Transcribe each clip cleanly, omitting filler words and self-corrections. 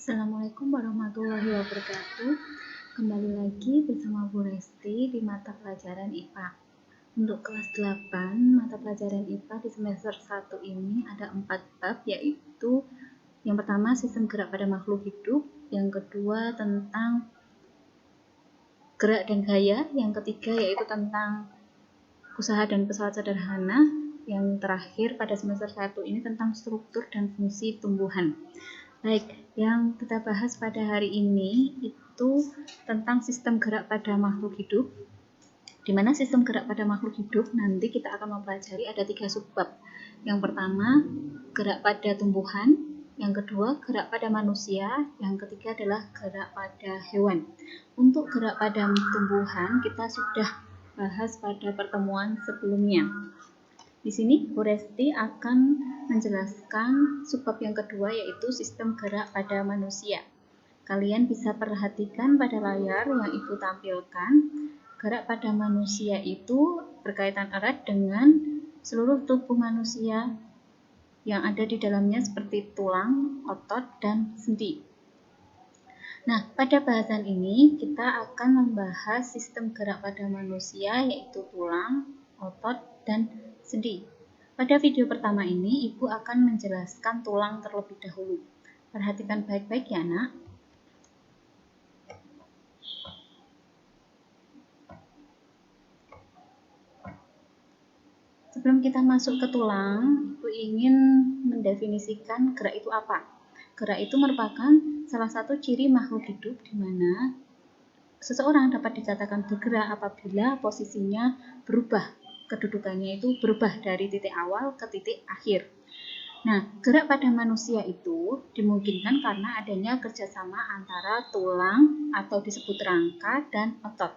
Assalamualaikum warahmatullahi wabarakatuh. Kembali lagi bersama Bu Resti di mata pelajaran IPA. Untuk kelas 8, mata pelajaran IPA di semester 1 ini ada 4 bab, yaitu yang pertama sistem gerak pada makhluk hidup, yang kedua tentang gerak dan gaya, yang ketiga yaitu tentang usaha dan pesawat sederhana, yang terakhir pada semester 1 ini tentang struktur dan fungsi tumbuhan. Baik, yang kita bahas pada hari ini itu tentang sistem gerak pada makhluk hidup. Di mana sistem gerak pada makhluk hidup nanti kita akan mempelajari ada 3 subbab. Yang pertama, gerak pada tumbuhan. Yang kedua, gerak pada manusia. Yang ketiga adalah gerak pada hewan. Untuk gerak pada tumbuhan kita sudah bahas pada pertemuan sebelumnya. Di sini Bu Resti akan menjelaskan subbab yang kedua, yaitu sistem gerak pada manusia. Kalian bisa perhatikan pada layar yang Ibu tampilkan. Gerak pada manusia itu berkaitan erat dengan seluruh tubuh manusia yang ada di dalamnya seperti tulang, otot, dan sendi. Nah, pada bahasan ini kita akan membahas sistem gerak pada manusia, yaitu tulang, otot, dan sendi. Pada video pertama ini, Ibu akan menjelaskan tulang terlebih dahulu. Perhatikan baik-baik ya, Nak. Sebelum kita masuk ke tulang, Ibu ingin mendefinisikan gerak itu apa. Gerak itu merupakan salah satu ciri makhluk hidup di mana seseorang dapat dikatakan bergerak apabila posisinya berubah. Kedudukannya itu berubah dari titik awal ke titik akhir. Nah, gerak pada manusia itu dimungkinkan karena adanya kerjasama antara tulang atau disebut rangka dan otot.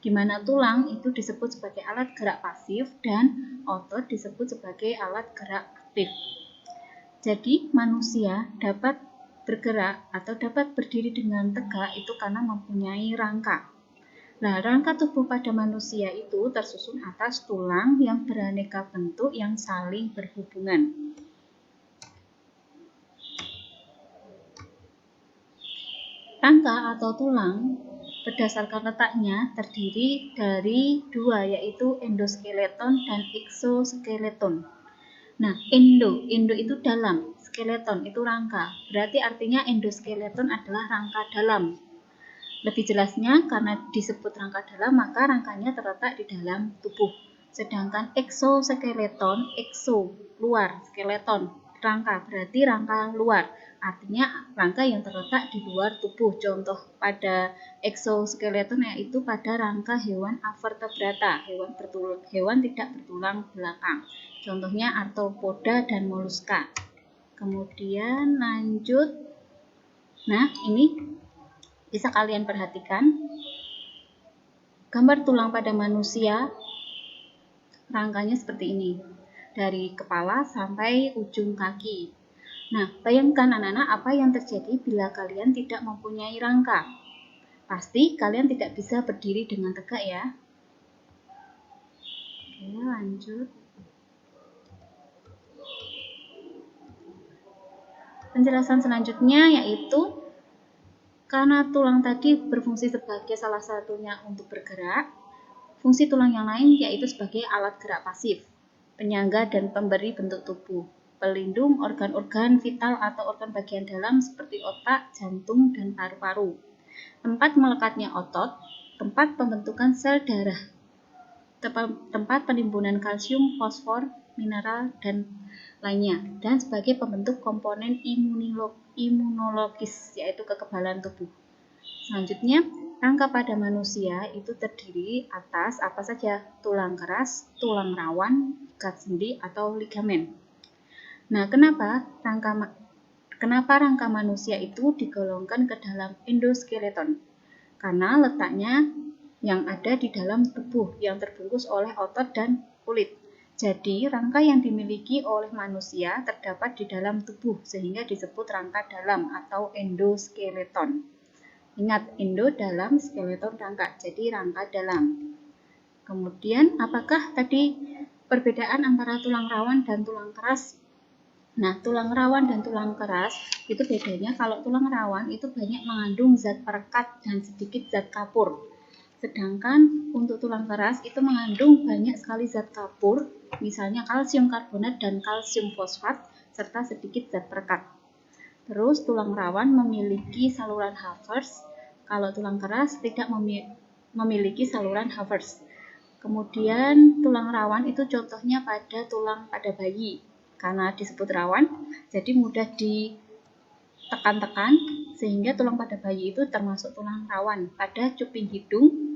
Di mana tulang itu disebut sebagai alat gerak pasif dan otot disebut sebagai alat gerak aktif. Jadi, manusia dapat bergerak atau dapat berdiri dengan tegak itu karena mempunyai rangka. Nah, rangka tubuh pada manusia itu tersusun atas tulang yang beraneka bentuk yang saling berhubungan. Rangka atau tulang berdasarkan letaknya terdiri dari dua, yaitu endoskeleton dan exoskeleton. Nah, endo itu dalam, skeleton itu rangka. Berarti artinya endoskeleton adalah rangka dalam. Lebih jelasnya, karena disebut rangka dalam, maka rangkanya terletak di dalam tubuh. Sedangkan exoskeleton, exo, luar, skeleton, rangka, berarti rangka luar. Artinya rangka yang terletak di luar tubuh. Contoh pada exoskeleton yaitu pada rangka hewan avertebrata, hewan tidak bertulang belakang. Contohnya arthropoda dan moluska. Kemudian lanjut. Nah, ini bisa kalian perhatikan gambar tulang pada manusia, rangkanya seperti ini, dari kepala sampai ujung kaki. Nah, bayangkan anak-anak apa yang terjadi bila kalian tidak mempunyai rangka. Pasti kalian tidak bisa berdiri dengan tegak ya. Oke, lanjut. Penjelasan selanjutnya yaitu karena tulang tadi berfungsi sebagai salah satunya untuk bergerak, fungsi tulang yang lain yaitu sebagai alat gerak pasif, penyangga dan pemberi bentuk tubuh, pelindung organ-organ vital atau organ bagian dalam seperti otak, jantung, dan paru-paru, tempat melekatnya otot, tempat pembentukan sel darah, tempat penimbunan kalsium, fosfor, mineral, dan lainnya, dan sebagai pembentuk komponen imunologis, yaitu kekebalan tubuh. Selanjutnya, rangka pada manusia itu terdiri atas apa saja? Tulang keras, tulang rawan, ikat sendi, atau ligamen. Nah, kenapa rangka manusia itu digolongkan ke dalam endoskeleton? Karena letaknya yang ada di dalam tubuh yang terbungkus oleh otot dan kulit. Jadi, rangka yang dimiliki oleh manusia terdapat di dalam tubuh sehingga disebut rangka dalam atau endoskeleton. Ingat, endo dalam, skeleton rangka, jadi rangka dalam. Kemudian, apakah tadi perbedaan antara tulang rawan dan tulang keras Nah, tulang rawan dan tulang keras itu bedanya, kalau tulang rawan itu banyak mengandung zat perekat dan sedikit zat kapur. Sedangkan untuk tulang keras itu mengandung banyak sekali zat kapur, misalnya kalsium karbonat dan kalsium fosfat, serta sedikit zat perekat. Terus tulang rawan memiliki saluran Havertz, kalau tulang keras tidak memiliki saluran Havertz. Kemudian tulang rawan itu contohnya pada bayi, karena disebut rawan, jadi mudah ditekan-tekan, sehingga tulang pada bayi itu termasuk tulang rawan. Pada cuping hidung,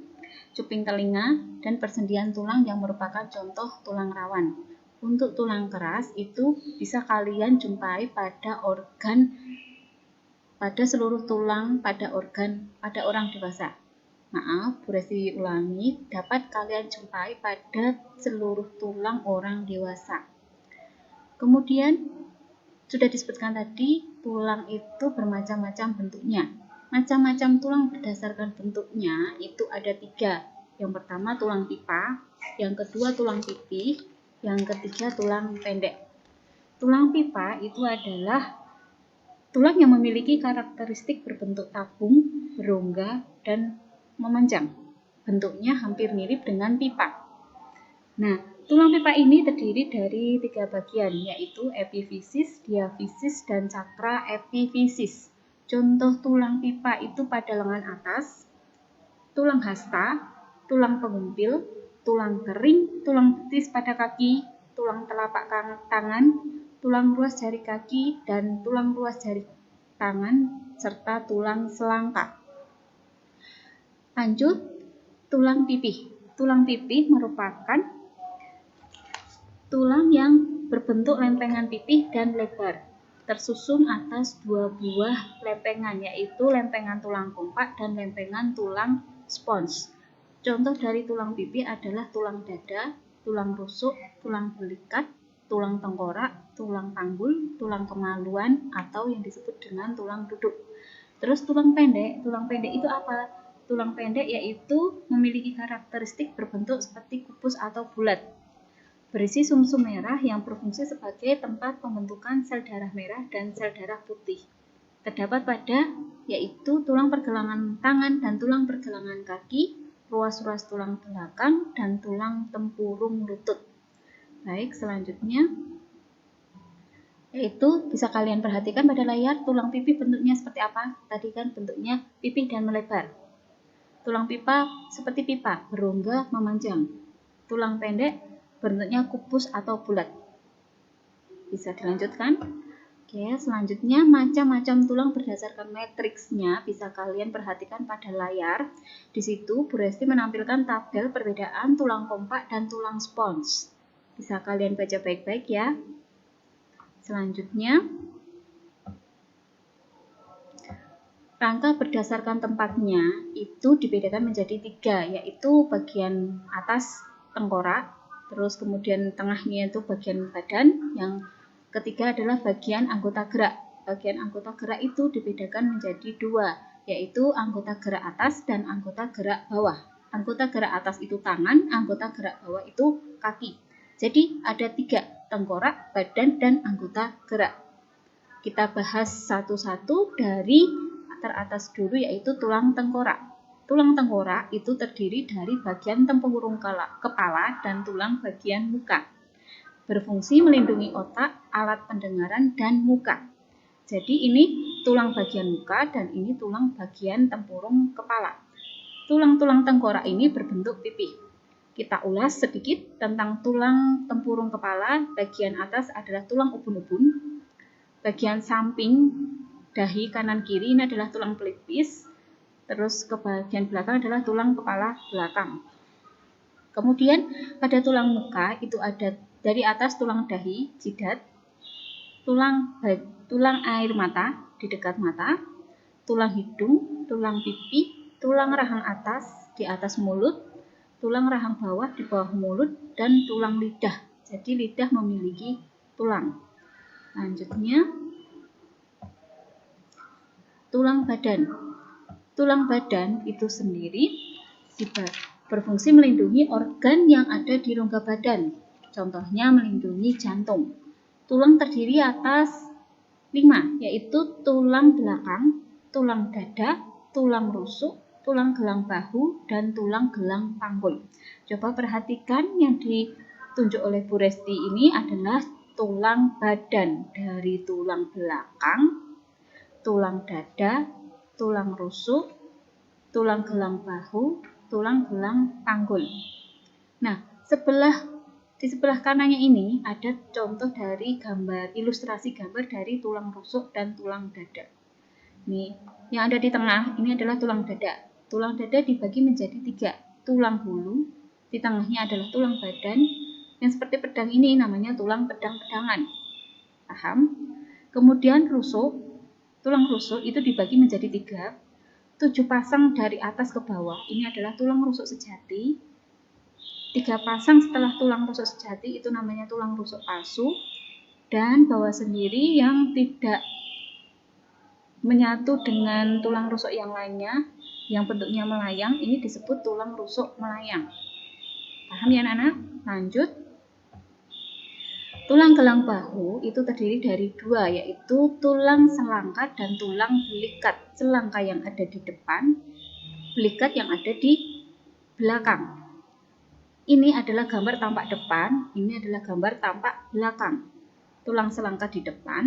cuping telinga, dan persendian tulang yang merupakan contoh tulang rawan. Untuk tulang keras itu bisa kalian jumpai pada seluruh tulang pada orang dewasa. Maaf, Bu Resti ulangi, dapat kalian jumpai pada seluruh tulang orang dewasa. Kemudian, sudah disebutkan tadi, tulang itu bermacam-macam bentuknya. Macam-macam tulang berdasarkan bentuknya itu ada 3. Yang pertama tulang pipa, yang kedua tulang pipih, yang ketiga tulang pendek. Tulang pipa itu adalah tulang yang memiliki karakteristik berbentuk tabung, berongga, dan memanjang. Bentuknya hampir mirip dengan pipa. Nah, tulang pipa ini terdiri dari 3 bagian, yaitu epifisis, diafisis, dan cakra epifisis. Contoh tulang pipa itu pada lengan atas, tulang hasta, tulang pengumpil, tulang kering, tulang betis pada kaki, tulang telapak tangan, tulang ruas jari kaki, dan tulang ruas jari tangan, serta tulang selangka. Lanjut, tulang pipih. Tulang pipih merupakan tulang yang berbentuk lempengan pipih dan lebar, tersusun atas 2 buah lempengan, yaitu lempengan tulang kompak dan lempengan tulang spons. Contoh dari tulang pipih adalah tulang dada, tulang rusuk, tulang belikat, tulang tengkorak, tulang panggul, tulang kemaluan, atau yang disebut dengan tulang duduk. Terus tulang pendek itu apa? Tulang pendek yaitu memiliki karakteristik berbentuk seperti kubus atau bulat, berisi sumsum merah yang berfungsi sebagai tempat pembentukan sel darah merah dan sel darah putih. Terdapat pada yaitu tulang pergelangan tangan dan tulang pergelangan kaki, ruas-ruas tulang belakang, dan tulang tempurung lutut. Baik, selanjutnya yaitu bisa kalian perhatikan pada layar tulang pipih bentuknya seperti apa. Tadi kan bentuknya pipih dan melebar. Tulang pipa seperti pipa, berongga, memanjang. Tulang pendek bentuknya kubus atau bulat. Bisa dilanjutkan? Oke, selanjutnya macam-macam tulang berdasarkan matriksnya bisa kalian perhatikan pada layar. Di situ Bu Resti menampilkan tabel perbedaan tulang kompak dan tulang spons. Bisa kalian baca baik-baik ya. Selanjutnya, rangka berdasarkan tempatnya itu dibedakan menjadi 3, yaitu bagian atas tengkorak, terus kemudian tengahnya itu bagian badan, yang ketiga adalah bagian anggota gerak. Bagian anggota gerak itu dibedakan menjadi 2, yaitu anggota gerak atas dan anggota gerak bawah. Anggota gerak atas itu tangan, anggota gerak bawah itu kaki. Jadi ada 3, tengkorak, badan, dan anggota gerak. Kita bahas satu-satu dari teratas dulu, yaitu tulang tengkorak. Tulang tengkorak itu terdiri dari bagian tempurung kepala dan tulang bagian muka. Berfungsi melindungi otak, alat pendengaran, dan muka. Jadi ini tulang bagian muka dan ini tulang bagian tempurung kepala. Tulang-tulang tengkorak ini berbentuk pipih. Kita ulas sedikit tentang tulang tempurung kepala. Bagian atas adalah tulang ubun-ubun. Bagian samping dahi kanan kiri ini adalah tulang pelipis. Terus ke bagian belakang adalah tulang kepala belakang. Kemudian pada tulang muka itu ada dari atas tulang dahi, jidat, tulang air mata di dekat mata, tulang hidung, tulang pipi, tulang rahang atas di atas mulut, tulang rahang bawah di bawah mulut, dan tulang lidah. Jadi lidah memiliki tulang. Lanjutnya, tulang badan. Tulang badan itu sendiri berfungsi melindungi organ yang ada di rongga badan. Contohnya melindungi jantung. tulang terdiri atas 5, yaitu tulang belakang, tulang dada, tulang rusuk, tulang gelang bahu, dan tulang gelang panggul. Coba perhatikan yang ditunjuk oleh Bu Resti ini adalah tulang badan dari tulang belakang, tulang dada, tulang rusuk, tulang gelang bahu, tulang gelang panggul. Nah, di sebelah kanannya ini ada contoh dari gambar, ilustrasi gambar dari tulang rusuk dan tulang dada. Nih, yang ada di tengah ini adalah tulang dada. Tulang dada dibagi menjadi 3, tulang bulu, di tengahnya adalah tulang badan, yang seperti pedang ini namanya tulang pedang-pedangan. Paham? Kemudian tulang rusuk itu dibagi menjadi 3, 7 pasang dari atas ke bawah, ini adalah tulang rusuk sejati. 3 pasang setelah tulang rusuk sejati itu namanya tulang rusuk palsu. Dan bawah sendiri yang tidak menyatu dengan tulang rusuk yang lainnya, yang bentuknya melayang, ini disebut tulang rusuk melayang. Paham ya anak-anak? Lanjut. Tulang gelang bahu itu terdiri dari 2, yaitu tulang selangka dan tulang belikat. Selangka yang ada di depan, belikat yang ada di belakang. Ini adalah gambar tampak depan, ini adalah gambar tampak belakang. Tulang selangka di depan,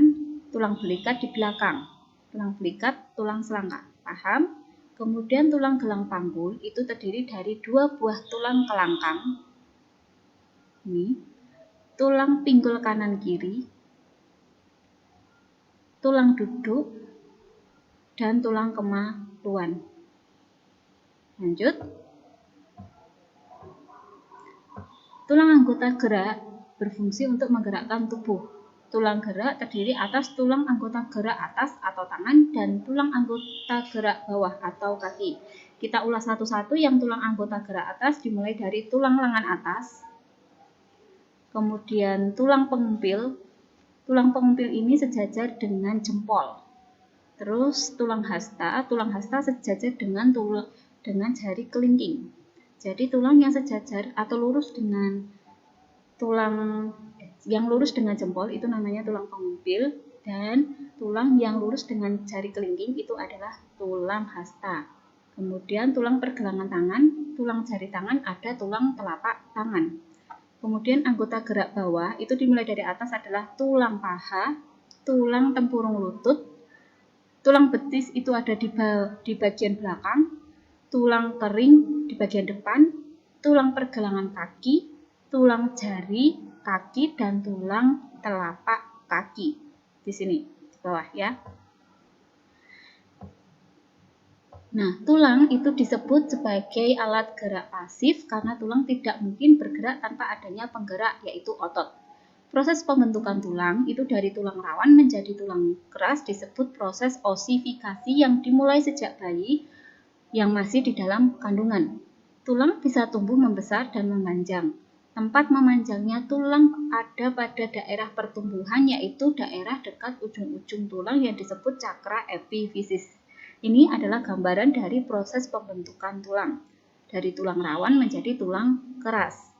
tulang belikat di belakang. Tulang belikat, tulang selangka. Paham? Kemudian tulang gelang panggul itu terdiri dari 2 buah tulang kelangkang. Ini tulang pinggul kanan kiri, tulang duduk, dan tulang kemaluan. Lanjut. Tulang anggota gerak berfungsi untuk menggerakkan tubuh. Tulang gerak terdiri atas tulang anggota gerak atas atau tangan dan tulang anggota gerak bawah atau kaki. Kita ulas satu-satu. Yang tulang anggota gerak atas dimulai dari tulang lengan atas, kemudian tulang pengumpil. Tulang pengumpil ini sejajar dengan jempol. Terus tulang hasta sejajar dengan jari kelingking. Jadi tulang yang sejajar atau lurus dengan jempol itu namanya tulang pengumpil, dan tulang yang lurus dengan jari kelingking itu adalah tulang hasta. Kemudian tulang pergelangan tangan, tulang jari tangan, ada tulang telapak tangan. Kemudian anggota gerak bawah itu dimulai dari atas adalah tulang paha, tulang tempurung lutut, tulang betis itu ada di bagian belakang, tulang kering di bagian depan, tulang pergelangan kaki, tulang jari kaki, dan tulang telapak kaki. Di sini, di bawah ya. Nah, tulang itu disebut sebagai alat gerak pasif karena tulang tidak mungkin bergerak tanpa adanya penggerak, yaitu otot. Proses pembentukan tulang itu dari tulang rawan menjadi tulang keras disebut proses osifikasi yang dimulai sejak bayi yang masih di dalam kandungan. Tulang bisa tumbuh membesar dan memanjang. Tempat memanjangnya tulang ada pada daerah pertumbuhan, yaitu daerah dekat ujung-ujung tulang yang disebut cakra epifisis. Ini adalah gambaran dari proses pembentukan tulang, dari tulang rawan menjadi tulang keras.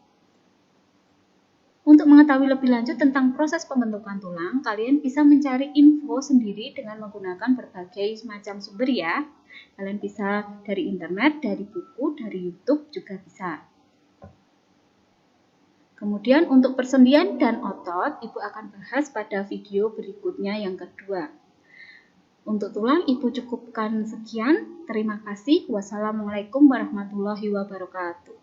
Untuk mengetahui lebih lanjut tentang proses pembentukan tulang, kalian bisa mencari info sendiri dengan menggunakan berbagai macam sumber ya. Kalian bisa dari internet, dari buku, dari YouTube juga bisa. Kemudian untuk persendian dan otot, Ibu akan bahas pada video berikutnya yang kedua. Untuk tulang, Ibu cukupkan sekian. Terima kasih. Wassalamualaikum warahmatullahi wabarakatuh.